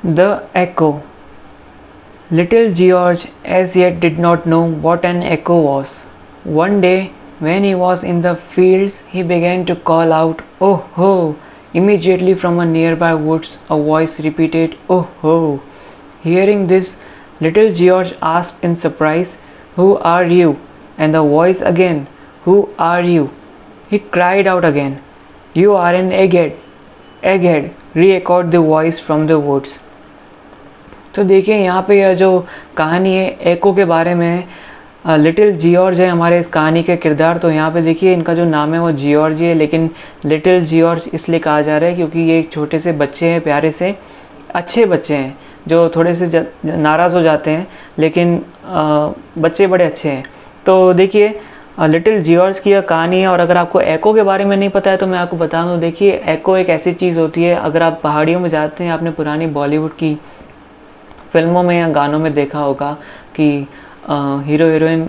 The echo. Little George as yet did not know what an echo was. One day, when he was in the fields, he began to call out, "Oh ho!" Immediately from a nearby woods, a voice repeated, "Oh ho!" Hearing this, little George asked in surprise, "Who are you?" And the voice again, "Who are you?" He cried out again, "You are an egghead." Egghead, re-echoed the voice from the woods. तो देखिए यहाँ पे यह जो कहानी है एको के बारे में है। लिटिल जियॉर्ज है हमारे इस कहानी के किरदार। तो यहाँ पे देखिए इनका जो नाम है वो जियॉर्ज है, लेकिन लिटिल जियॉर्ज इसलिए कहा जा रहा है क्योंकि ये एक छोटे से बच्चे हैं, प्यारे से अच्छे बच्चे हैं जो थोड़े से नाराज़ हो जाते हैं, लेकिन बच्चे बड़े अच्छे हैं। तो देखिए लिटिल जियॉर्ज की यह कहानी है। और अगर आपको एको के बारे में नहीं पता है तो मैं आपको बता दूँ। देखिए एको एक ऐसी चीज़ होती है, अगर आप पहाड़ियों में जाते हैं, आपने पुरानी बॉलीवुड की फिल्मों में या गानों में देखा होगा कि हीरो हीरोइन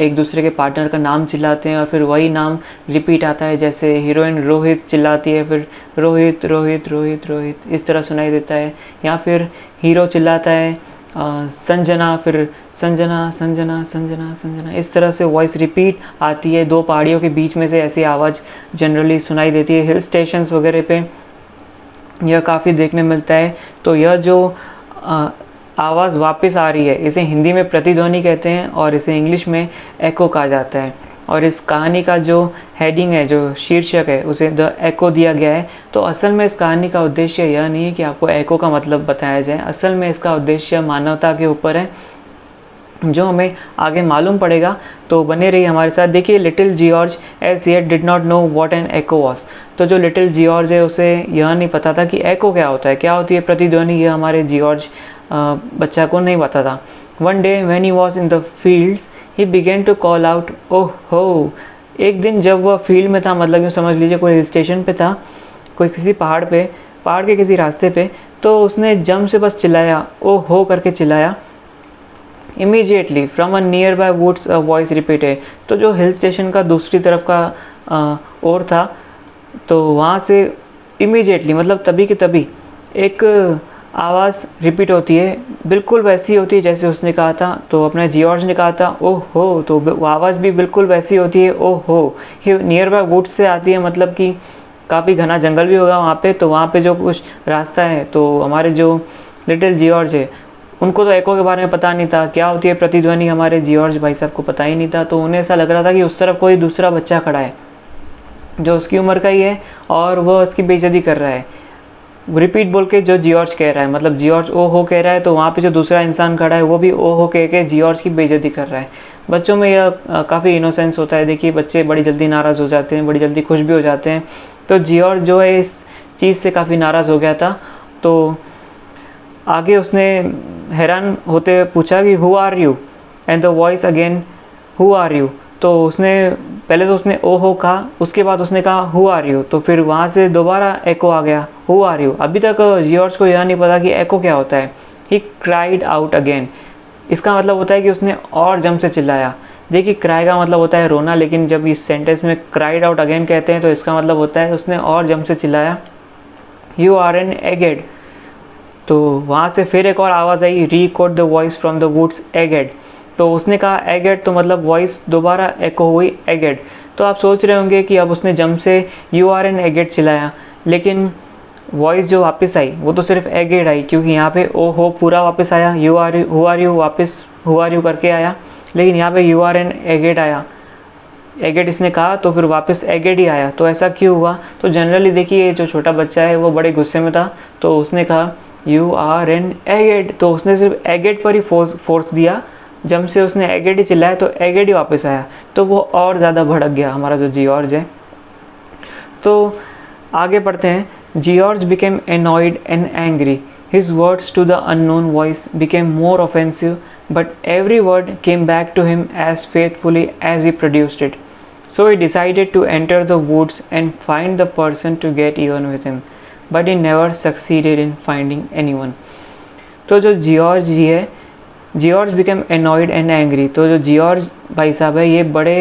एक दूसरे के पार्टनर का नाम चिल्लाते हैं और फिर वही नाम रिपीट आता है। जैसे हीरोइन रोहित चिल्लाती है, फिर रोहित रोहित रोहित रोहित इस तरह सुनाई देता है। या फिर हीरो चिल्लाता है संजना, फिर संजना संजना संजना संजना, इस तरह से वॉइस रिपीट आती है। दो पहाड़ियों के बीच में से ऐसी आवाज़ जनरली सुनाई देती है। हिल स्टेशंस वगैरह पे यह काफ़ी देखने मिलता है। तो यह जो आवाज़ वापस आ रही है, इसे हिंदी में प्रतिध्वनि कहते हैं और इसे इंग्लिश में एको कहा जाता है। और इस कहानी का जो हेडिंग है, जो शीर्षक है, उसे द एको दिया गया है। तो असल में इस कहानी का उद्देश्य यह नहीं है कि आपको एको का मतलब बताया जाए। असल में इसका उद्देश्य मानवता के ऊपर है, जो हमें आगे मालूम पड़ेगा। तो बने रहिए हमारे साथ। देखिए little George as yet did not know what an echo was. तो जो लिटिल जियॉर्ज है उसे यह नहीं पता था कि एको क्या होता है, क्या होती है प्रतिध्वनि, यह हमारे जियॉर्ज बच्चा को नहीं पता था। One day when he was in the fields he began to call out, oh ho. एक दिन जब वह फील्ड में था, मतलब यूँ समझ लीजिए कोई हिल स्टेशन पे था, कोई किसी पहाड़ के किसी रास्ते पे, तो उसने जम से बस चिल्लाया, ओह हो करके चिल्लाया। Immediately from a nearby woods a voice repeated. तो जो हिल स्टेशन का दूसरी तरफ का ओर था, तो वहाँ से इमीडिएटली मतलब तभी के तभी एक आवाज़ रिपीट होती है, बिल्कुल वैसी होती है जैसे उसने कहा था। तो अपने जियॉर्ज ने कहा था ओह हो, तो वो आवाज़ भी बिल्कुल वैसी होती है, ओह हो। ये नियर बाय वुड्स से आती है, मतलब कि काफ़ी घना जंगल भी होगा वहाँ पे। तो वहाँ पे जो कुछ रास्ता है, तो हमारे जो लिटिल जियॉर्ज है उनको तो एको के बारे में पता नहीं था, क्या होती है प्रतिध्वनि हमारे जियॉर्ज भाई साहब को पता ही नहीं था। तो उन्हें ऐसा लग रहा था कि उस तरफ कोई दूसरा बच्चा खड़ा है जो उसकी उम्र का ही है और वह उसकी बेइज्जती कर रहा है। रिपीट बोल के जो जियॉर्ज कह रहा है, मतलब जियॉर्ज ओ हो कह रहा है, तो वहाँ पे जो दूसरा इंसान खड़ा है वो भी ओ हो कह के जियॉर्ज की बेइज्जती कर रहा है। बच्चों में यह काफ़ी इनोसेंस होता है। देखिए बच्चे बड़ी जल्दी नाराज़ हो जाते हैं, बड़ी जल्दी खुश भी हो जाते हैं। तो जियॉर्ज जो है इस चीज़ से काफ़ी नाराज़ हो गया था। तो आगे उसने हैरान होते हुए पूछा कि who are you, and the voice again who are you. तो उसने पहले तो उसने ओ हो कहा, उसके बाद उसने कहा हु आर यू। तो फिर वहाँ से दोबारा एको आ गया, हु आर यू। अभी तक जियॉर्ज को यह नहीं पता कि एको क्या होता है। ही क्राइड आउट अगेन, इसका मतलब होता है कि उसने और जम से चिल्लाया। देखिए क्राई का मतलब होता है रोना, लेकिन जब इस सेंटेंस में क्राइड आउट अगेन कहते हैं तो इसका मतलब होता है उसने और जम से चिल्लाया, यू आर एन एगेड। तो वहाँ से फिर एक और आवाज़ आई, recode the voice from the woods aged. तो उसने कहा एगेड, तो मतलब वॉइस दोबारा एको हुई एगेड। तो आप सोच रहे होंगे कि अब उसने जम से यू आर एन एगेड चिल्लाया, लेकिन वॉइस जो वापस आई वो तो सिर्फ एगेड आई, क्योंकि यहाँ पे ओ हो पूरा वापस आया, you are you who are you वापस हु आर यू करके आया, लेकिन यहाँ पे यू आर एन एगेड आया। एगेड इसने कहा तो फिर वापस एगेड ही आया। तो ऐसा क्यों हुआ? तो जनरली देखिए जो छोटा बच्चा है वो बड़े गुस्से में था, तो उसने कहा यू आर एन एगेड। तो उसने सिर्फ एगेड पर ही फोर्स दिया, जब से उसने एगेड ही चिल्लाया तो एगेड ही वापस आया। तो वो और ज़्यादा भड़क गया हमारा जो जियॉर्ज है। तो आगे पढ़ते हैं। George became annoyed and angry, his words to the unknown voice became more offensive, but every word came back to him as faithfully as he produced it. So he decided to enter the woods and find the person to get even with him, but he never succeeded in finding anyone. तो जो जियॉर्ज जी है, जियॉर्ज became annoyed and angry. तो जो जियॉर्ज भाई साहब है ये बड़े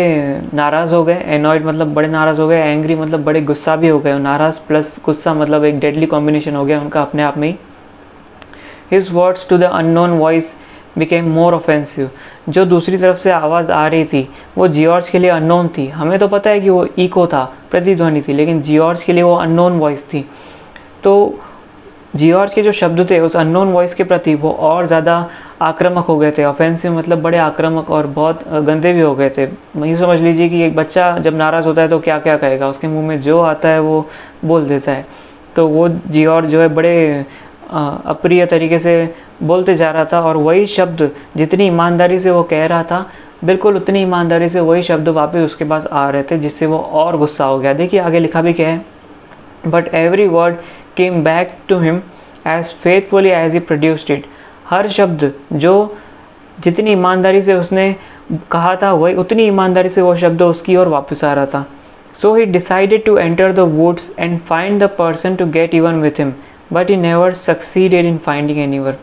नाराज़ हो गए। एनॉयड मतलब बड़े नाराज़ हो गए, एंग्री मतलब बड़े गुस्सा भी हो गए। नाराज़ प्लस गुस्सा मतलब एक डेडली कॉम्बिनेशन हो गया उनका अपने आप में ही। His words to the unknown voice became more offensive. जो दूसरी तरफ से आवाज़ आ रही थी वो जॉर्ज के लिए अननोन थी. हमें तो पता है कि वो इको था, प्रतिध्वनि थी, लेकिन जॉर्ज के लिए वो अननोन वॉइस थी. तो जॉर्ज के जो शब्द थे उस अननोन वॉइस के प्रति वो और ज़्यादा आक्रामक हो गए थे. ऑफेंसिव मतलब बड़े आक्रामक और बहुत गंदे भी हो गए थे. ये समझ लीजिए कि एक बच्चा जब नाराज़ होता है तो क्या क्या कहेगा, उसके मुंह में जो आता है वो बोल देता है. तो वो जॉर्ज जो है बड़े अप्रिय तरीके से बोलते जा रहा था, और वही शब्द जितनी ईमानदारी से वो कह रहा था बिल्कुल उतनी ईमानदारी से वही शब्द वापस उसके पास आ रहे थे, जिससे वो और गुस्सा हो गया. देखिए आगे लिखा भी क्या है. But every word came back to him as faithfully as he produced it. हर शब्द जो जितनी ईमानदारी से उसने कहा था वही उतनी ईमानदारी से वो शब्द उसकी ओर वापस आ रहा था. So he decided to enter the woods and find the person to get even with him, but he never succeeded in finding anyone.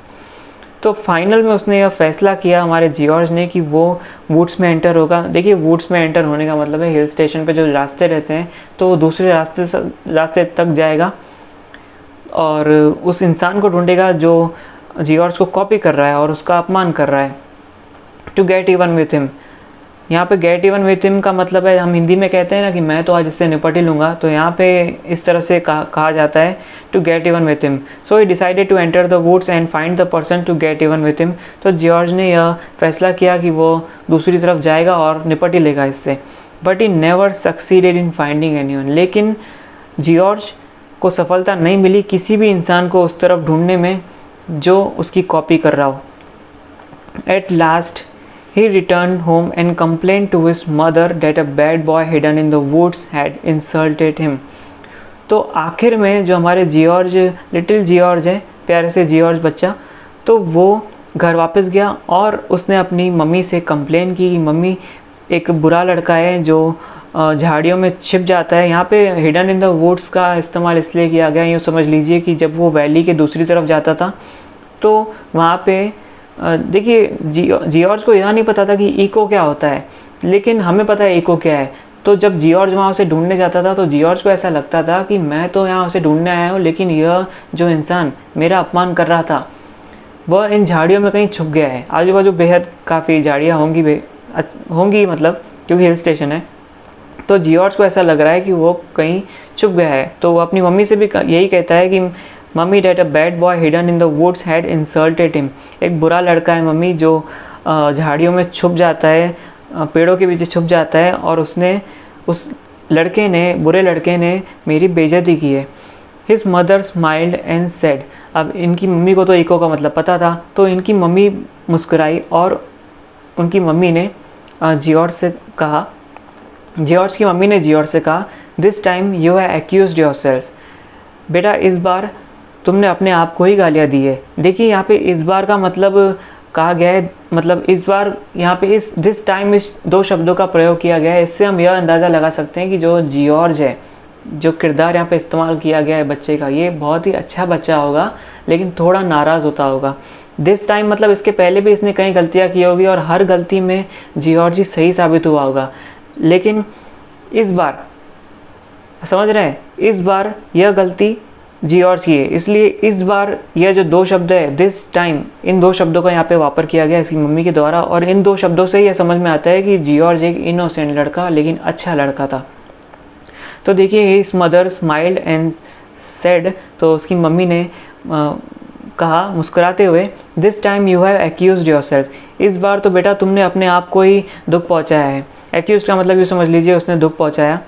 तो फाइनल में उसने यह फैसला किया हमारे जॉर्ज ने कि वो वुड्स में एंटर होगा. देखिए वुड्स में एंटर होने का मतलब है हिल स्टेशन पे जो रास्ते रहते हैं तो वो दूसरे रास्ते तक जाएगा और उस इंसान को ढूंढेगा जो जॉर्ज को कॉपी कर रहा है और उसका अपमान कर रहा है. To get even with him, यहाँ पे गेट इवन विथ हिम का मतलब है, हम हिंदी में कहते हैं ना कि मैं तो आज इससे निपट ही लूँगा, तो यहाँ पे इस तरह से कहा जाता है to get even with him. So he decided to enter the woods and find the person to get even with him. तो जॉर्ज ने यह फैसला किया कि वो दूसरी तरफ जाएगा और निपट ही लेगा इससे. But he never succeeded in finding anyone, लेकिन जॉर्ज को सफलता नहीं मिली किसी भी इंसान को उस तरफ ढूंढने में जो उसकी कॉपी कर रहा हो. At last he returned home and complained to his mother that a bad boy hidden in the woods had insulted him. तो आखिर में जो हमारे जॉर्ज, लिटिल जॉर्ज है, प्यारे से जॉर्ज बच्चा, तो वो घर वापस गया और उसने अपनी मम्मी से कंप्लेन की. मम्मी एक बुरा लड़का है जो झाड़ियों में छिप जाता है. यहाँ पे हिडन इन द वुड्स का इस्तेमाल इसलिए किया गया, यूँ समझ लीजिए कि जब वो वैली के दूसरी तरफ जाता था तो वहाँ पे देखिए जॉर्ज को यह नहीं पता था कि इको क्या होता है, लेकिन हमें पता है इको क्या है. तो जब जॉर्ज वहाँ उसे ढूंढने जाता था तो जॉर्ज को ऐसा लगता था कि मैं तो यहाँ उसे ढूंढने आया हूँ, लेकिन यह जो इंसान मेरा अपमान कर रहा था वह इन झाड़ियों में कहीं छुप गया है. आजू बाजू बेहद काफ़ी झाड़ियाँ होंगी मतलब क्योंकि हिल स्टेशन है. तो जॉर्ज को ऐसा लग रहा है कि वो कहीं छुप गया है. तो वो अपनी मम्मी से भी यही कहता है कि mummy that a bad boy hidden in the woods had insulted him. एक बुरा लड़का है मम्मी जो झाड़ियों में छुप जाता है, पेड़ों के पीछे छुप जाता है, और उसने उस बुरे लड़के ने मेरी बेइज्जती की है. His mother smiled and said. अब इनकी मम्मी को तो इको का मतलब पता था, तो इनकी मम्मी मुस्कुराई और उनकी मम्मी ने जॉर्ज की मम्मी ने जॉर्ज से कहा, this time you have accused yourself. बेटा इस बार तुमने अपने आप को ही गालियाँ दी है. देखिए यहाँ पे इस बार का मतलब कहा गया है, मतलब इस बार यहाँ पे इस दिस टाइम इस दो शब्दों का प्रयोग किया गया है. इससे हम यह अंदाज़ा लगा सकते हैं कि जो जॉर्ज है, जो किरदार यहाँ पे इस्तेमाल किया गया है बच्चे का, ये बहुत ही अच्छा बच्चा होगा लेकिन थोड़ा नाराज़ होता होगा. दिस टाइम मतलब इसके पहले भी इसने कई गलतियाँ की होगी और हर गलती में जॉर्ज ही सही साबित हुआ होगा, लेकिन इस बार समझ रहे हैं, इस बार यह गलती जॉर्ज की है. इसलिए इस बार यह जो दो शब्द है दिस टाइम, इन दो शब्दों का यहाँ पे वापर किया गया इसकी मम्मी के द्वारा, और इन दो शब्दों से यह समझ में आता है कि जॉर्ज एक इनोसेंट लड़का लेकिन अच्छा लड़का था. तो देखिए his mother smiled and said. तो उसकी मम्मी ने कहा मुस्कुराते हुए, this time you have accused yourself. इस बार तो बेटा तुमने अपने आप को ही दुख पहुँचाया है. एक्यूज का मतलब ये समझ लीजिए उसने दुख पहुँचाया.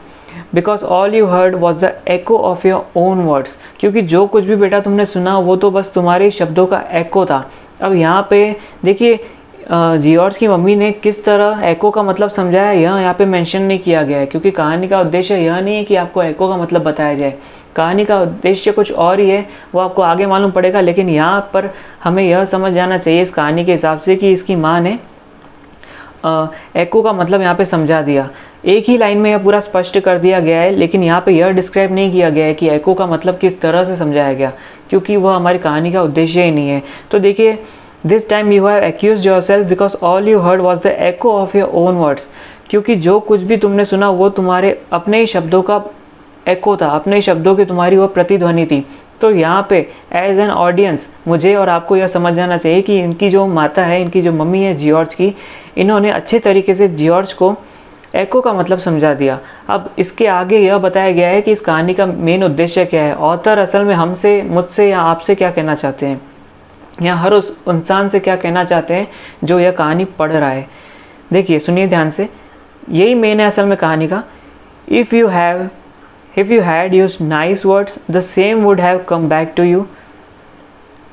Because all you heard was the echo of your own words. क्योंकि जो कुछ भी बेटा तुमने सुना वो तो बस तुम्हारे शब्दों का एको था. अब यहाँ पे देखिए जॉर्ज की मम्मी ने किस तरह एको का मतलब समझाया यह यहाँ पे मेंशन नहीं किया गया है, क्योंकि कहानी का उद्देश्य यह नहीं है कि आपको एको का मतलब बताया जाए. कहानी का उद्देश्य कुछ और ही है, वो आपको आगे मालूम पड़ेगा. लेकिन यहाँ पर हमें यह समझ जाना चाहिए इस कहानी के हिसाब से कि इसकी माँ ने एको का मतलब यहाँ पे समझा दिया. एक ही लाइन में यह पूरा स्पष्ट कर दिया गया है, लेकिन यहाँ पे यह डिस्क्राइब नहीं किया गया है कि एको का मतलब किस तरह से समझाया गया, क्योंकि वह हमारी कहानी का उद्देश्य ही नहीं है. तो देखिए this time you have accused yourself because all you heard was the echo of your own words. क्योंकि जो कुछ भी तुमने सुना वो तुम्हारे अपने ही शब्दों का एको था, अपने शब्दों की तुम्हारी वो प्रतिध्वनि थी. तो यहाँ पे एज एन ऑडियंस मुझे और आपको यह समझ जाना चाहिए कि इनकी जो माता है, इनकी जो मम्मी है जॉर्ज की, इन्होंने अच्छे तरीके से जॉर्ज को एको का मतलब समझा दिया। अब इसके आगे यह बताया गया है कि इस कहानी का मेन उद्देश्य क्या है, ऑथर असल में हमसे, मुझसे या आपसे क्या कहना चाहते हैं, या हर उस इंसान से क्या कहना चाहते हैं जो यह कहानी पढ़ रहा है। देखिए, सुनिए ध्यान से, यही मेन है असल में कहानी का। If you had used nice words the same would have come back to you.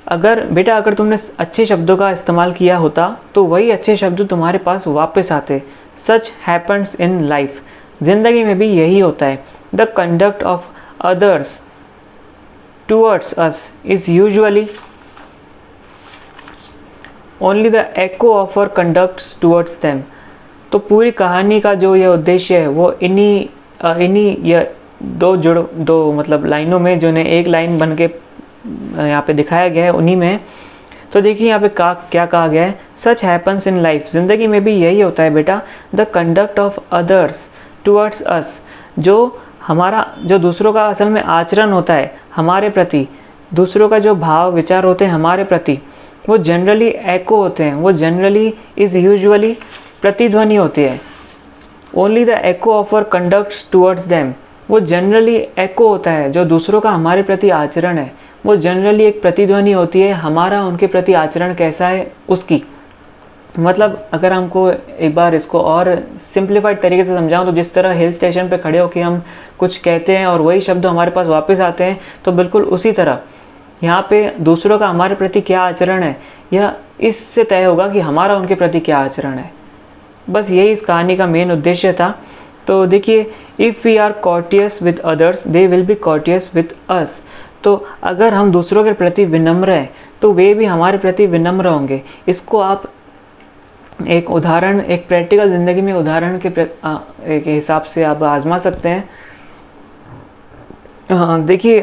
अगर बेटा, अगर तुमने अच्छे शब्दों का इस्तेमाल किया होता तो वही अच्छे शब्द तुम्हारे पास वापस आते। Such happens in life. ज़िंदगी में भी यही होता है। The conduct of others towards us is usually only the echo of our conducts towards them. तो पूरी कहानी का जो यह उद्देश्य है वो इन्हीं ये दो मतलब लाइनों में, जो ने एक लाइन बन के यहाँ पे दिखाया गया है, उन्हीं में है। तो देखिए यहाँ पे क्या कहा गया है, सच हैपन्स इन लाइफ। ज़िंदगी में भी यही होता है बेटा। The conduct of others towards अस, जो दूसरों का असल में आचरण होता है हमारे प्रति, दूसरों का जो भाव विचार होते हैं हमारे प्रति, वो जनरली एको होते हैं, वो जनरली इज़ यूजुअली प्रतिध्वनि होती है। Only the echo of our conducts towards them. वो जनरली एको होता है, जो दूसरों का हमारे प्रति आचरण है वो जनरली एक प्रतिध्वनि होती है हमारा उनके प्रति आचरण कैसा है उसकी। मतलब अगर हमको एक बार इसको और सिंप्लीफाइड तरीके से समझाऊं तो जिस तरह हिल स्टेशन पे खड़े होकर हम कुछ कहते हैं और वही शब्द हमारे पास वापस आते हैं, तो बिल्कुल उसी तरह यहाँ पे दूसरों का हमारे प्रति क्या आचरण है यह इससे तय होगा कि हमारा उनके प्रति क्या आचरण है। बस यही इस कहानी का मेन उद्देश्य था। तो देखिए, if we are courteous with others they will be courteous with us. तो अगर हम दूसरों के प्रति विनम्र हैं तो वे भी हमारे प्रति विनम्र होंगे। इसको आप एक उदाहरण, एक प्रैक्टिकल ज़िंदगी में उदाहरण के हिसाब से आप आजमा सकते हैं। देखिए,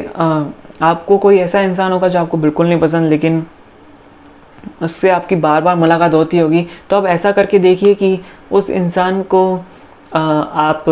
आपको कोई ऐसा इंसान होगा जो आपको बिल्कुल नहीं पसंद, लेकिन उससे आपकी बार बार मुलाकात होती होगी, तो अब ऐसा करके देखिए कि उस इंसान को आप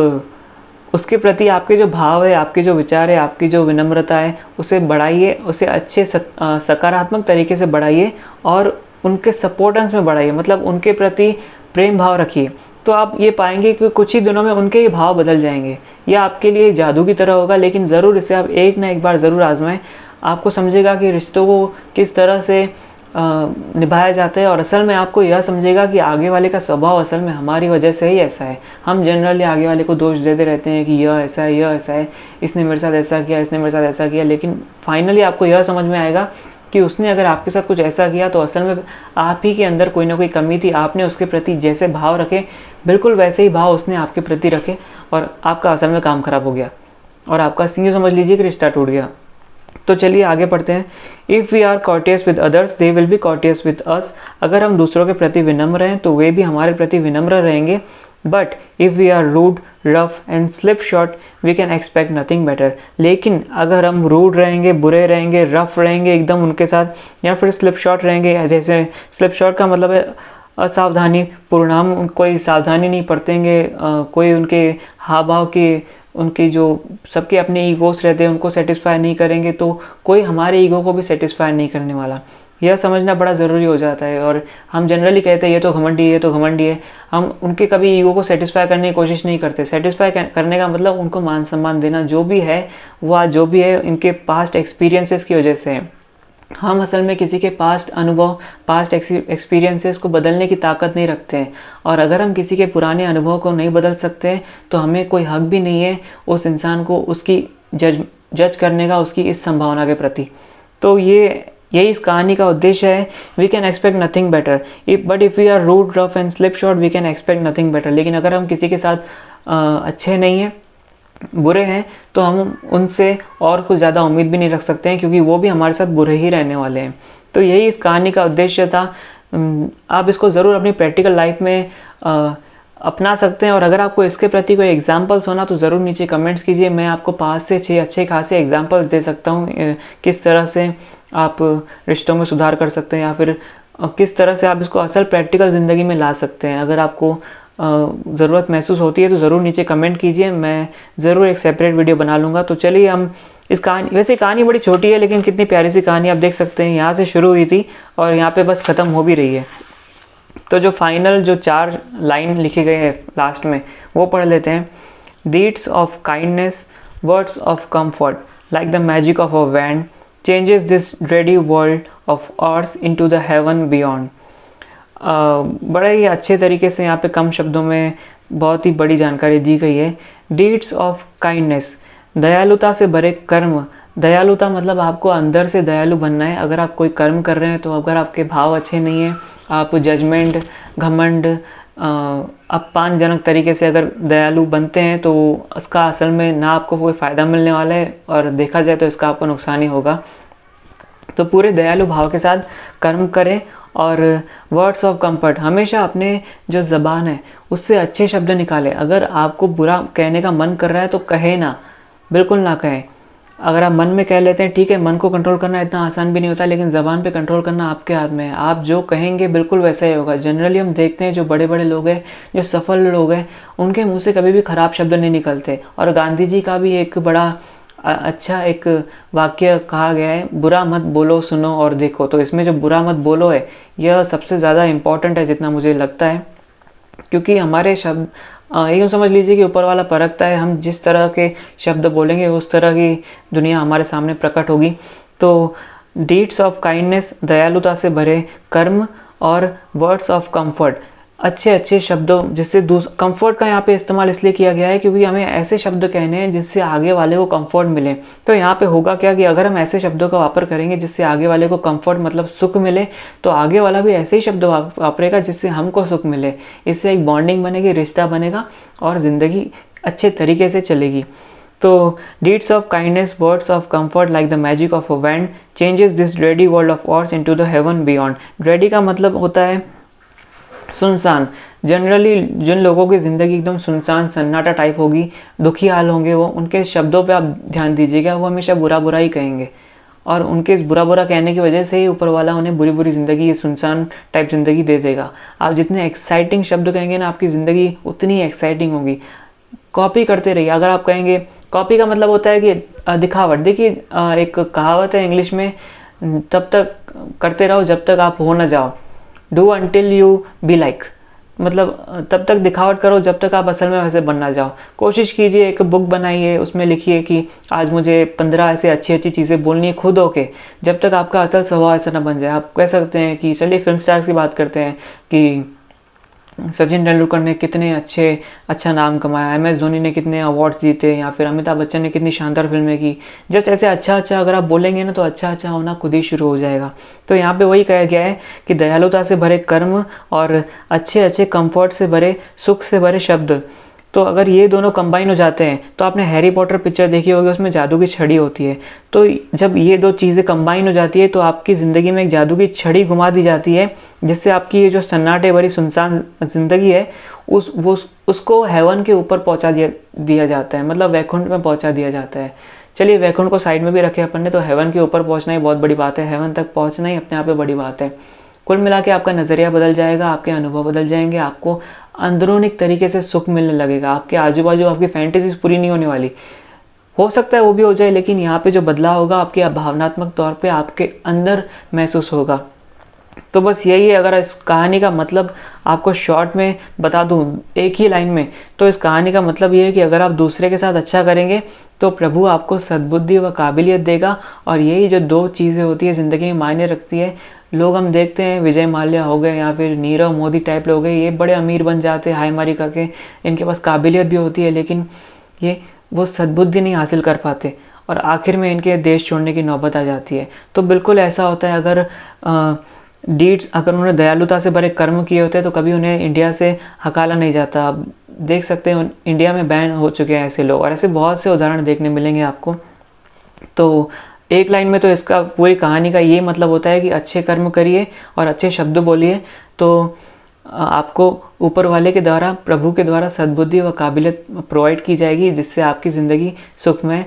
उसके प्रति आपके जो भाव है, आपके जो विचार है, आपकी जो विनम्रता है, उसे बढ़ाइए, उसे अच्छे सकारात्मक तरीके से बढ़ाइए और उनके सपोर्टेंस में बढ़ाइए, मतलब उनके प्रति प्रेम भाव रखिए। तो आप ये पाएंगे कि कुछ ही दिनों में उनके ही भाव बदल जाएंगे। यह आपके लिए जादू की तरह होगा, लेकिन ज़रूर इसे आप एक ना एक बार ज़रूर आजमाएं। आपको समझेगा कि रिश्तों को किस तरह से निभाया जाता है, और असल में आपको यह समझेगा कि आगे वाले का स्वभाव असल में हमारी वजह से ही ऐसा है। हम जनरली आगे वाले को दोष देते रहते हैं कि यह ऐसा है, यह ऐसा है, इसने मेरे साथ ऐसा किया, इसने मेरे साथ ऐसा किया, लेकिन फाइनली आपको यह समझ में आएगा कि उसने अगर आपके साथ कुछ ऐसा किया तो असल में आप ही के अंदर कोई ना कोई कमी थी। आपने उसके प्रति जैसे भाव रखे बिल्कुल वैसे ही भाव उसने आपके प्रति रखे, और आपका असल में काम खराब हो गया और आपका यूँ समझ लीजिए कि रिश्ता टूट गया। तो चलिए आगे पढ़ते हैं। If we are courteous with others they will be courteous with us. अगर हम दूसरों के प्रति विनम्र हैं तो वे भी हमारे प्रति विनम्र रहेंगे। But if we are rude, rough and slip short we can expect nothing better. लेकिन अगर हम रूड रहेंगे, बुरे रहेंगे, रफ रहेंगे एकदम उनके साथ, या फिर स्लिप शॉर्ट रहेंगे, जैसे स्लिप शॉर्ट का मतलब है असावधानी पूर्ण, हम कोई सावधानी नहीं बरतेंगे, कोई उनके हाव भाव की, उनकी जो सबके अपने ईगोस रहते हैं उनको सेटिस्फाई नहीं करेंगे, तो कोई हमारे ईगो को भी सेटिस्फाई नहीं करने वाला। यह समझना बड़ा ज़रूरी हो जाता है। और हम जनरली कहते हैं ये तो घमंडी है, ये तो घमंडी है। हम उनके कभी ईगो को सेटिस्फाई करने की कोशिश नहीं करते। सेटिस्फाई करने का मतलब उनको मान सम्मान देना, जो भी है वो आज जो भी है इनके पास्ट एक्सपीरियंसेस की वजह से है। हम असल में किसी के पास्ट अनुभव, पास्ट एक्सपीरियंसेस को बदलने की ताकत नहीं रखते हैं, और अगर हम किसी के पुराने अनुभव को नहीं बदल सकते तो हमें कोई हक भी नहीं है उस इंसान को उसकी जज करने का, उसकी इस संभावना के प्रति। तो यही इस कहानी का उद्देश्य है। We can expect nothing better but if we are rude, rough and slip short we can expect nothing better. लेकिन अगर हम किसी के साथ अच्छे नहीं हैं, बुरे हैं, तो हम उनसे और कुछ ज़्यादा उम्मीद भी नहीं रख सकते हैं, क्योंकि वो भी हमारे साथ बुरे ही रहने वाले हैं। तो यही इस कहानी का उद्देश्य था। आप इसको ज़रूर अपनी प्रैक्टिकल लाइफ में अपना सकते हैं। और अगर आपको इसके प्रति कोई एग्जाम्पल्स होना तो ज़रूर नीचे कमेंट्स कीजिए। मैं आपको 5 से 6 अच्छे खासे एग्जाम्पल्स दे सकता हूँ किस तरह से आप रिश्तों में सुधार कर सकते हैं, या फिर किस तरह से आप इसको असल प्रैक्टिकल ज़िंदगी में ला सकते हैं। अगर आपको ज़रूरत महसूस होती है तो ज़रूर नीचे कमेंट कीजिए, मैं ज़रूर एक सेपरेट वीडियो बना लूँगा। तो चलिए हम इस कहानी, वैसे कहानी बड़ी छोटी है लेकिन कितनी प्यारी सी कहानी, आप देख सकते हैं यहाँ से शुरू हुई थी और यहाँ पे बस ख़त्म हो भी रही है। तो जो फाइनल जो 4 लाइन लिखे गए हैं लास्ट में वो पढ़ लेते हैं। Deeds of kindness, words of comfort like the magic of a wand changes this dreary world of ours into the heaven beyond. बड़े ही अच्छे तरीके से यहाँ पे कम शब्दों में बहुत ही बड़ी जानकारी दी गई है। डीड्स ऑफ काइंडनेस, दयालुता से भरे कर्म। दयालुता मतलब आपको अंदर से दयालु बनना है। अगर आप कोई कर्म कर रहे हैं तो अगर आपके भाव अच्छे नहीं हैं, आप जजमेंट, घमंड, अपमानजनक तरीके से अगर दयालु बनते हैं तो उसका असल में ना आपको कोई फ़ायदा मिलने वाला है और देखा जाए तो इसका आपको नुकसान ही होगा। तो पूरे दयालु भाव के साथ कर्म करें। और वर्ड्स ऑफ कंफर्ट, हमेशा अपने जो ज़बान है उससे अच्छे शब्द निकालें। अगर आपको बुरा कहने का मन कर रहा है तो कहे ना, बिल्कुल ना कहें। अगर आप मन में कह लेते हैं ठीक है, मन को कंट्रोल करना इतना आसान भी नहीं होता, लेकिन ज़बान पे कंट्रोल करना आपके हाथ में है। आप जो कहेंगे बिल्कुल वैसा ही होगा। जनरली हम देखते हैं जो बड़े बड़े लोग हैं, जो सफल लोग हैं, उनके मुंह से कभी भी ख़राब शब्द नहीं निकलते। और गांधी जी का भी एक बड़ा अच्छा एक वाक्य कहा गया है, बुरा मत बोलो सुनो और देखो। तो इसमें जो बुरा मत बोलो है यह सबसे ज़्यादा इम्पॉर्टेंट है जितना मुझे लगता है, क्योंकि हमारे शब्द यूँ समझ लीजिए कि ऊपर वाला परखता है, हम जिस तरह के शब्द बोलेंगे उस तरह की दुनिया हमारे सामने प्रकट होगी। तो डीड्स ऑफ काइंडनेस, दयालुता से भरे कर्म, और वर्ड्स ऑफ कंफर्ट, अच्छे अच्छे शब्दों जिससे कंफर्ट का यहाँ पे इस्तेमाल इसलिए किया गया है क्योंकि हमें ऐसे शब्द कहने हैं जिससे आगे वाले को कंफर्ट मिले। तो यहाँ पे होगा क्या कि अगर हम ऐसे शब्दों का वापर करेंगे जिससे आगे वाले को कंफर्ट मतलब सुख मिले, तो आगे वाला भी ऐसे ही शब्द वापरेगा जिससे हमको सुख मिले। इससे एक बॉन्डिंग बनेगी, रिश्ता बनेगा और ज़िंदगी अच्छे तरीके से चलेगी। तो deeds of kindness, words of comfort like the magic of a wand changes this dreary world of ours into the heaven beyond. Dreary का मतलब होता है सुनसान। जनरली जिन लोगों की ज़िंदगी एकदम सुनसान सन्नाटा टाइप होगी, दुखी हाल होंगे, वो उनके शब्दों पे आप ध्यान दीजिएगा, वो हमेशा बुरा बुरा ही कहेंगे और उनके इस बुरा बुरा कहने की वजह से ही ऊपर वाला उन्हें बुरी बुरी ज़िंदगी, सुनसान टाइप ज़िंदगी दे देगा। आप जितने एक्साइटिंग शब्द कहेंगे ना, आपकी ज़िंदगी उतनी एक्साइटिंग होगी। कॉपी करते रहिए। अगर आप कहेंगे, कॉपी का मतलब होता है कि दिखावट। देखिए एक कहावत है इंग्लिश में, तब तक करते रहो जब तक आप हो ना जाओ, do until you be like. मतलब तब तक दिखावट करो जब तक आप असल में वैसे बन ना जाओ। कोशिश कीजिए, एक बुक बनाइए, उसमें लिखिए कि आज मुझे 15 ऐसे अच्छी अच्छी चीज़ें बोलनी है खुद होके, जब तक आपका असल स्वभाव ऐसा ना बन जाए। आप कह सकते हैं कि चलिए फिल्म स्टार्स की बात करते हैं कि सचिन तेंदुलकर ने कितने अच्छा नाम कमाया, MS धोनी ने कितने अवार्ड्स जीते, या फिर अमिताभ बच्चन ने कितनी शानदार फिल्में की। जस्ट ऐसे अच्छा अगर आप बोलेंगे ना तो अच्छा होना खुद ही शुरू हो जाएगा। तो यहाँ पे वही कहा गया है कि दयालुता से भरे कर्म और अच्छे कंफर्ट से भरे, सुख से भरे शब्द। तो अगर ये दोनों कंबाइन हो जाते हैं, तो आपने हैरी पॉटर पिक्चर देखी होगी, उसमें जादू की छड़ी होती है। तो जब ये दो चीज़ें कंबाइन हो जाती है तो आपकी ज़िंदगी में एक जादू की छड़ी घुमा दी जाती है, जिससे आपकी ये जो सन्नाटे भरी सुनसान ज़िंदगी है उसको हेवन के ऊपर पहुंचा दिया जाता है, मतलब वैकुंठ में पहुंचा दिया जाता है। चलिए वैकुंठ को साइड में भी रखे अपन ने, तो हेवन के ऊपर पहुंचना ही बहुत बड़ी बात है। हेवन तक पहुंचना ही अपने आप में बड़ी बात है। कुल मिला के आपका नज़रिया बदल जाएगा, आपके अनुभव बदल जाएंगे, आपको अंदरूनी तरीके से सुख मिलने लगेगा। आपके आजू बाजू आपकी फैंटेसीज पूरी नहीं होने वाली, हो सकता है वो भी हो जाए, लेकिन यहाँ पे जो बदलाव होगा आपके भावनात्मक तौर पे आपके अंदर महसूस होगा। तो बस यही है। अगर इस कहानी का मतलब आपको शॉर्ट में बता दूं एक ही लाइन में, तो इस कहानी का मतलब ये है कि अगर आप दूसरे के साथ अच्छा करेंगे तो प्रभु आपको सद्बुद्धि व काबिलियत देगा। और यही जो दो चीज़ें होती है ज़िंदगी में मायने रखती है। लोग हम देखते हैं विजय माल्या हो गए या फिर नीरव मोदी टाइप लोग हैं, ये बड़े अमीर बन जाते हैं हाईमारी करके, इनके पास काबिलियत भी होती है लेकिन वो सद्बुद्धि नहीं हासिल कर पाते और आखिर में इनके देश छोड़ने की नौबत आ जाती है। तो बिल्कुल ऐसा होता है। अगर अगर उन्होंने दयालुता से भरे कर्म किए होते तो कभी उन्हें इंडिया से हकाला नहीं जाता। आप देख सकते हैं इंडिया में बैन हो चुके हैं ऐसे लोग, और ऐसे बहुत से उदाहरण देखने मिलेंगे आपको। तो एक लाइन में तो इसका पूरी कहानी का ये मतलब होता है कि अच्छे कर्म करिए और अच्छे शब्द बोलिए, तो आपको ऊपर वाले के द्वारा, प्रभु के द्वारा सद्बुद्धि व काबिलियत प्रोवाइड की जाएगी, जिससे आपकी ज़िंदगी सुखमय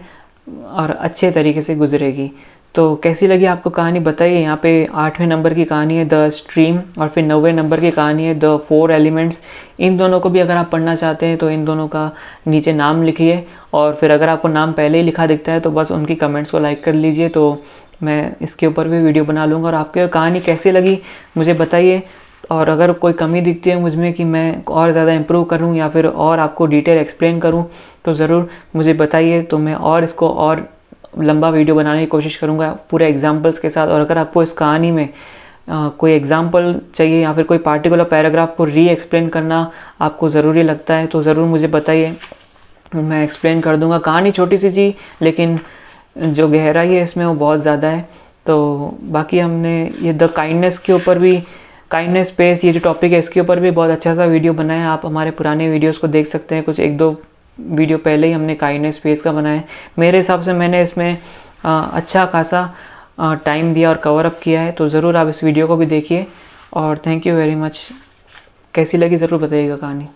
और अच्छे तरीके से गुजरेगी। तो कैसी लगी आपको कहानी बताइए। यहाँ पे 8वें नंबर की कहानी है द स्ट्रीम, और फिर 9वें नंबर की कहानी है द 4 एलिमेंट्स। इन दोनों को भी अगर आप पढ़ना चाहते हैं तो इन दोनों का नीचे नाम लिखिए, और फिर अगर आपको नाम पहले ही लिखा दिखता है तो बस उनकी कमेंट्स को लाइक कर लीजिए, तो मैं इसके ऊपर भी वीडियो बना लूँगा। और आपको कहानी कैसी लगी मुझे बताइए, और अगर कोई कमी दिखती है मुझ में कि मैं और ज़्यादा इम्प्रूव करूँ या फिर और आपको डिटेल एक्सप्लेन करूँ तो ज़रूर मुझे बताइए, तो मैं और इसको और लंबा वीडियो बनाने की कोशिश करूँगा पूरे एग्जांपल्स के साथ। और अगर आपको इस कहानी में कोई एग्जांपल चाहिए या फिर कोई पार्टिकुलर पैराग्राफ को री एक्सप्लेन करना आपको ज़रूरी लगता है तो ज़रूर मुझे बताइए, मैं एक्सप्लेन कर दूँगा। कहानी छोटी सी थी लेकिन जो गहराई है इसमें वो बहुत ज़्यादा है। तो बाकी हमने ये द काइंडनेस के ऊपर भी, काइंडनेस स्पेस ये जो टॉपिक है इसके ऊपर भी बहुत अच्छा सा वीडियो बनाया है। आप हमारे पुराने वीडियोस को देख सकते हैं, कुछ 1-2 वीडियो पहले ही हमने काइंडनेस स्पेस का बनाया है। मेरे हिसाब से मैंने इसमें अच्छा खासा टाइम दिया और कवर अप किया है, तो ज़रूर आप इस वीडियो को भी देखिए। और थैंक यू वेरी मच। कैसी लगी ज़रूर बताइएगा कहानी।